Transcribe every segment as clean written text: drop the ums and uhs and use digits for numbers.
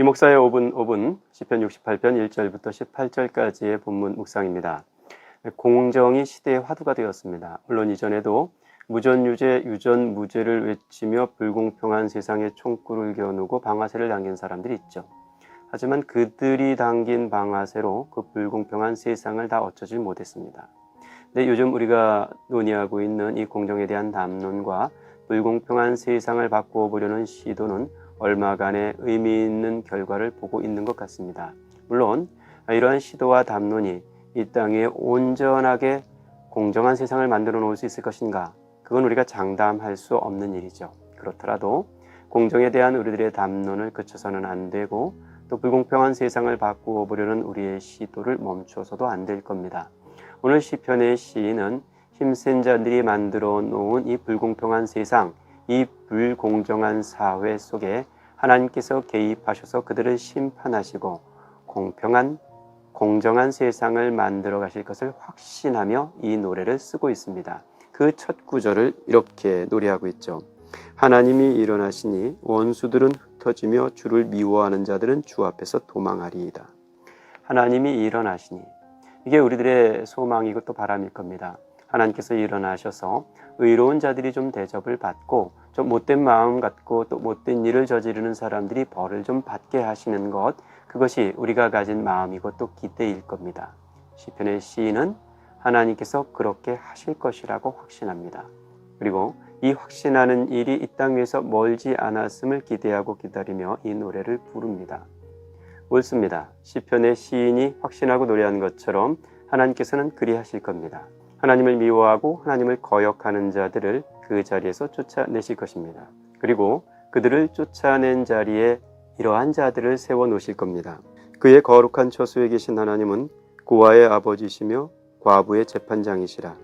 김목사의 5분 시편 68편 1절부터 18절까지의 본문 묵상입니다. 공정이 시대의 화두가 되었습니다. 물론 이전에도 무전유죄, 유전무죄를 외치며 불공평한 세상에 총구를 겨누고 방아쇠를 당긴 사람들이 있죠. 하지만 그들이 당긴 방아쇠로 그 불공평한 세상을 다 어쩌지 못했습니다. 근데 요즘 우리가 논의하고 있는 이 공정에 대한 담론과 불공평한 세상을 바꾸어 보려는 시도는 얼마간의 의미 있는 결과를 보고 있는 것 같습니다. 물론 이러한 시도와 담론이 이 땅에 온전하게 공정한 세상을 만들어 놓을 수 있을 것인가? 그건 우리가 장담할 수 없는 일이죠. 그렇더라도 공정에 대한 우리들의 담론을 그쳐서는 안 되고 또 불공평한 세상을 바꾸어 보려는 우리의 시도를 멈춰서도 안 될 겁니다. 오늘 시편의 시인은 힘센 자들이 만들어 놓은 이 불공평한 세상, 이 불공정한 사회 속에 하나님께서 개입하셔서 그들을 심판하시고 공정한 세상을 만들어 가실 것을 확신하며 이 노래를 쓰고 있습니다. 그 첫 구절을 이렇게 노래하고 있죠. 하나님이 일어나시니 원수들은 흩어지며 주를 미워하는 자들은 주 앞에서 도망하리이다. 하나님이 일어나시니, 이게 우리들의 소망이고 또 바람일 겁니다. 하나님께서 일어나셔서 의로운 자들이 좀 대접을 받고 좀 못된 마음 갖고 또 못된 일을 저지르는 사람들이 벌을 좀 받게 하시는 것, 그것이 우리가 가진 마음이고 또 기대일 겁니다. 시편의 시인은 하나님께서 그렇게 하실 것이라고 확신합니다. 그리고 이 확신하는 일이 이 땅 위에서 멀지 않았음을 기대하고 기다리며 이 노래를 부릅니다. 옳습니다. 시편의 시인이 확신하고 노래한 것처럼 하나님께서는 그리하실 겁니다. 하나님을 미워하고 하나님을 거역하는 자들을 그 자리에서 쫓아내실 것입니다. 그리고 그들을 쫓아낸 자리에 이러한 자들을 세워놓으실 겁니다. 그의 거룩한 처소에 계신 하나님은 고아의 아버지시며 과부의 재판장이시라.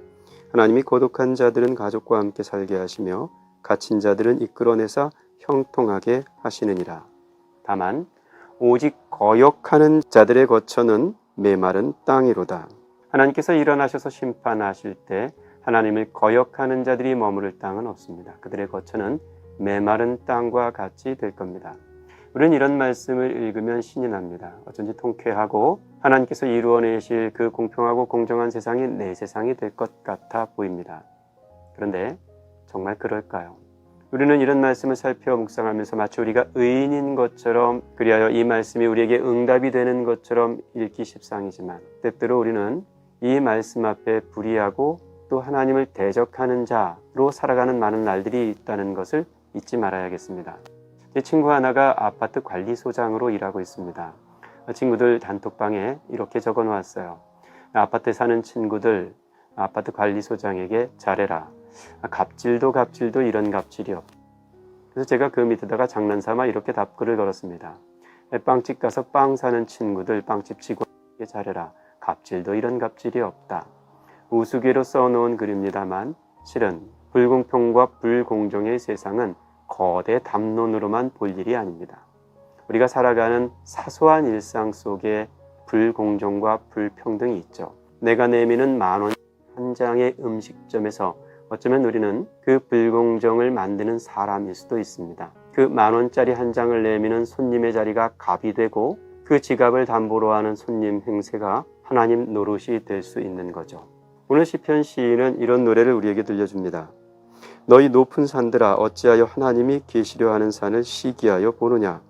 하나님이 고독한 자들은 가족과 함께 살게 하시며 갇힌 자들은 이끌어내사 형통하게 하시느니라. 다만 오직 거역하는 자들의 거처는 메마른 땅이로다. 하나님께서 일어나셔서 심판하실 때 하나님을 거역하는 자들이 머무를 땅은 없습니다. 그들의 거처는 메마른 땅과 같이 될 겁니다. 우리는 이런 말씀을 읽으면 신이 납니다. 어쩐지 통쾌하고 하나님께서 이루어내실 그 공평하고 공정한 세상이 내 세상이 될 것 같아 보입니다. 그런데 정말 그럴까요? 우리는 이런 말씀을 살펴 묵상하면서 마치 우리가 의인인 것처럼, 그리하여 이 말씀이 우리에게 응답이 되는 것처럼 읽기 십상이지만 때때로 우리는 이 말씀 앞에 불의하고 또 하나님을 대적하는 자로 살아가는 많은 날들이 있다는 것을 잊지 말아야겠습니다. 제 친구 하나가 아파트 관리소장으로 일하고 있습니다. 친구들 단톡방에 이렇게 적어 놓았어요. 아파트에 사는 친구들, 아파트 관리소장에게 잘해라. 갑질도 이런 갑질이 없다. 그래서 제가 그 밑에다가 장난삼아 이렇게 답글을 걸었습니다. 빵집 가서 빵 사는 친구들, 빵집 직원에게 잘해라. 갑질도 이런 갑질이 없다. 우스개로 써놓은 글입니다만 실은 불공평과 불공정의 세상은 거대 담론으로만 볼 일이 아닙니다. 우리가 살아가는 사소한 일상 속에 불공정과 불평등이 있죠. 내가 내미는 10,000원 한 장의 음식점에서 어쩌면 우리는 그 불공정을 만드는 사람일 수도 있습니다. 그 10,000원짜리 한 장을 내미는 손님의 자리가 갑이 되고 그 지갑을 담보로 하는 손님 행세가 하나님 노릇이 될 수 있는 거죠. 오늘 시편 시인은 이런 노래를 우리에게 들려줍니다. 너희 높은 산들아 어찌하여 하나님이 계시려 하는 산을 시기하여 보느냐.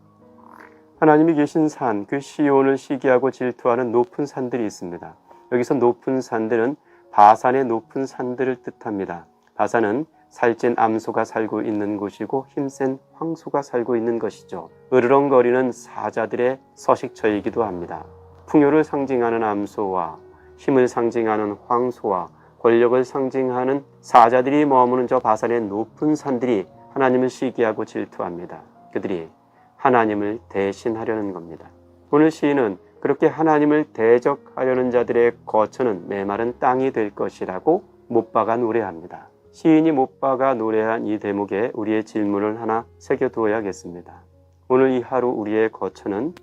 하나님이 계신 산, 그 시온을 시기하고 질투하는 높은 산들이 있습니다. 여기서 높은 산들은 바산의 높은 산들을 뜻합니다. 바산은 살찐 암소가 살고 있는 곳이고 힘센 황소가 살고 있는 것이죠. 으르렁거리는 사자들의 서식처이기도 합니다. 풍요를 상징하는 암소와 힘을 상징하는 황소와 권력을 상징하는 사자들이 머무는 저 바산의 높은 산들이 하나님을 시기하고 질투합니다. 그들이 하나님을 대신하려는 겁니다. 오늘 시인은 그렇게 하나님을 대적하려는 자들의 거처는 메마른 땅이 될 것이라고 못 박아 노래합니다. 시인이 못 박아 노래한 이 대목에 우리의 질문을 하나 새겨두어야겠습니다. 오늘 이 하루 우리의 거처는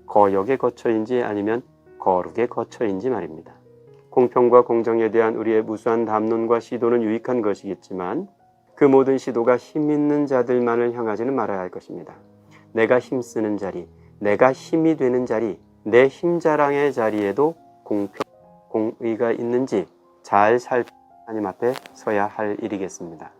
거역의 거처인지 아니면 거룩의 거처인지 말입니다. 공평과 공정에 대한 우리의 무수한 담론과 시도는 유익한 것이겠지만 그 모든 시도가 힘있는 자들만을 향하지는 말아야 할 것입니다. 내가 힘쓰는 자리, 내가 힘이 되는 자리, 내 힘자랑의 자리에도 공의가 있는지 잘 살펴 하나님 앞에 서야 할 일이겠습니다.